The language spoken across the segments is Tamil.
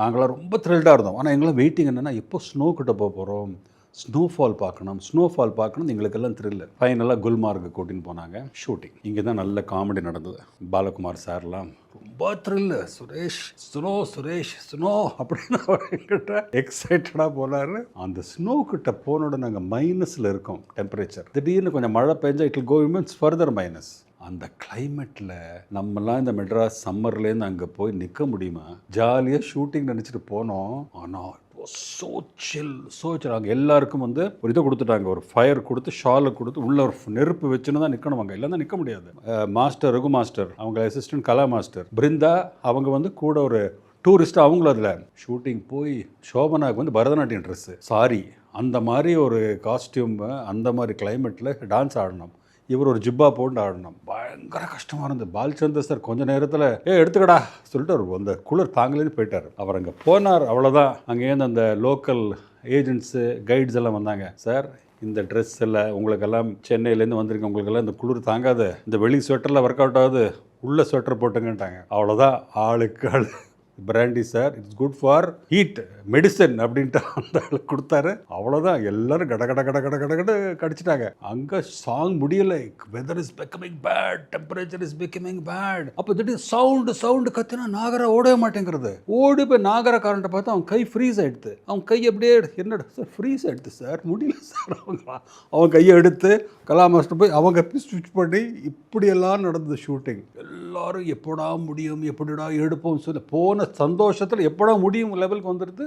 நாங்களாம் ரொம்ப த்ரில்டாக இருந்தோம். ஆனால் எங்களாம் வெயிட்டிங் என்னென்னா எப்போ ஸ்னோ கிட்ட போகிறோம், ஸ்னோஃபால் பார்க்கணும் எங்களுக்கெல்லாம் த்ரில்லு. ஃபைனலாக குல்மார்க்கு கூட்டின்னு போனாங்க. ஷூட்டிங் இங்கே தான் நல்ல காமெடி நடந்தது. பாலகுமார் சார்லாம் ரொம்ப த்ரில்லு, சுரேஷ் ஸ்னோ அப்படின்னு அவர் எங்கிட்ட எக்ஸைட்டடாக போனார். அந்த ஸ்னோ கிட்ட போனோட நாங்கள் மைனஸில் இருக்கோம் டெம்பரேச்சர். திடீர்னு கொஞ்சம் மழை பெஞ்சா it will go means further minus. அந்த கிளைமேட்டில் நம்மலாம் இந்த மெட்ராஸ் சம்மர்லேருந்து அங்கே போய் நிற்க முடியுமா? ஜாலியாக ஷூட்டிங் நினச்சிட்டு போனோம். ஆனால் ஸோ சில் அங்கே எல்லாருக்கும் வந்து ஒரு இதை கொடுத்துட்டாங்க, ஒரு ஃபயர் கொடுத்து ஷாலை கொடுத்து உள்ள ஒரு நெருப்பு வச்சுன்னு தான் நிற்கணும். அங்கே இல்லை தான் நிற்க முடியாது. மாஸ்டர் ரகு மாஸ்டர், அவங்க அசிஸ்டன்ட் கலா மாஸ்டர் பிருந்தா, அவங்க வந்து கூட ஒரு டூரிஸ்ட், அவங்களும் அதில் ஷூட்டிங் போய் சோபனாவுக்கு வந்து பரதநாட்டியம் ட்ரெஸ்ஸு, சாரி, அந்த மாதிரி ஒரு காஸ்டியூம், அந்த மாதிரி கிளைமேட்டில் டான்ஸ் ஆடணும். இவர் ஒரு ஜிப்பா போட்டு ஆடணும். பயங்கர கஷ்டமாக இருந்தது. பாலச்சந்தர் சார் கொஞ்சம் நேரத்தில் எடுத்துக்கடா சொல்லிட்டு அவர் அந்த குளிர் தாங்கலேன்னு போயிட்டார். அவர் அங்கே போனார், அவ்வளோதான். அங்கேருந்து அந்த லோக்கல் ஏஜென்ட்ஸு கைட்ஸ் எல்லாம் வந்தாங்க. சார், இந்த ட்ரெஸ் எல்லாம் உங்களுக்கெல்லாம் சென்னையிலேருந்து வந்திருக்கு, உங்களுக்கெல்லாம் இந்த குளிர் தாங்காது, இந்த வெளி ஸ்வெட்டரில் ஒர்க் அவுட் ஆகுது, உள்ள ஸ்வெட்டர் போட்டுங்கன்ட்டாங்க. அவ்வளோதான். ஆளுக்கு ஆள் brandy sir, it's good for heat medicine அப்படின்ட்டு அந்த ஆளுக்கு கொடுத்தாரு. அவ்வளோதான். எல்லோரும் கட கடிச்சிட்டாங்க. அங்கே சாங் முடியலை. Weather is becoming bad, temperature is becoming bad. அப்போ திடீர்னு சவுண்டு கத்தினா நாகரா ஓடவே மாட்டேங்கிறது. ஓடி போய் நாகரக்காரன்ட்ட பார்த்தா அவன் கை ஃப்ரீஸ் ஆகிடுது. அவன் கை அப்படியே என்னடா சார் ஃப்ரீஸ் ஆகிடுது சார், முடியல சார். அவன் கையை எடுத்து கலா மாஸ்டர் போய் அவங்க ஸ்விட்ச் பண்ணி இப்படியெல்லாம் நடந்தது ஷூட்டிங். எல்லாரும் எப்படா முடியும், எப்படிடா எடுப்போம் சொல்லி போன சந்தோஷத்தில் எப்படா முடியும் லெவலுக்கு வந்துடுது.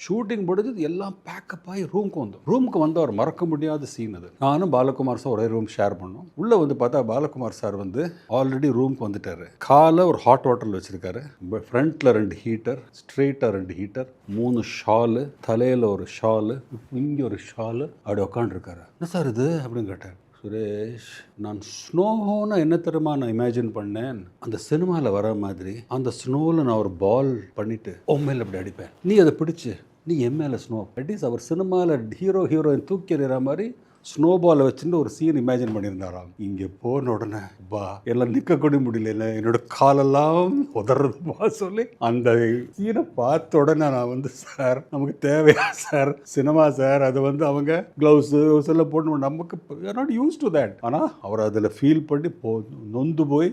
ஷூட்டிங் முடிஞ்சது, எல்லாம் பேக்கப் ஆகி ரூமுக்கு வந்து அவர் மறக்க முடியாத சீன் அது. நானும் பாலகுமார் சார் ஒரே ரூம் ஷேர் பண்ணோம். உள்ளே வந்து பார்த்தா பாலகுமார் சார் வந்து ஆல்ரெடி ரூமுக்கு வந்துட்டார். காலை ஒரு ஹாட் வாட்டரில் வச்சுருக்காரு. ஃப்ரண்ட்டில் 2 ஹீட்டர், ஸ்ட்ரெயிட்டாக 2 ஹீட்டர், 3 ஷாலு, தலையில் ஒரு ஷாலு, இங்கே ஒரு ஷாலு, அப்படி உட்காந்துருக்காரு. என்ன சார் இது அப்படின்னு கேட்டார். சுரேஷ், நான் ஸ்னோன்னா என்ன தெரியுமா நான் இமேஜின் பண்ணேன், அந்த சினிமாவில் வர மாதிரி அந்த ஸ்னோவில் நான் ஒரு பால் பண்ணிவிட்டு மேலே அப்படி அடிப்பேன், நீ அதை பிடிச்சி நீ என் மேலே ஸ்னோ அட்லீஸ்ட் அவர் சினிமாவில் ஹீரோயின் தூக்கி எறிகிற மாதிரி ஸ்னோ பாலை வச்சுட்டு ஒரு சீன் இமேஜின் பண்ணியிருந்தாராம். இங்கே போன உடனே எல்லாம் நிற்கக்கூட முடியல, என்னோட காலெல்லாம் உதறதுப்பா சொல்லி அந்த சீனை பார்த்த உடனே நான் வந்து சார் நமக்கு தேவையா சார் சினிமா சார், அது வந்து அவங்க க்ளவுஸு சில போட்டு நமக்கு நாட் யூஸ் டு தேட். ஆனால் அவர் அதில் ஃபீல் பண்ணி நொந்து போய்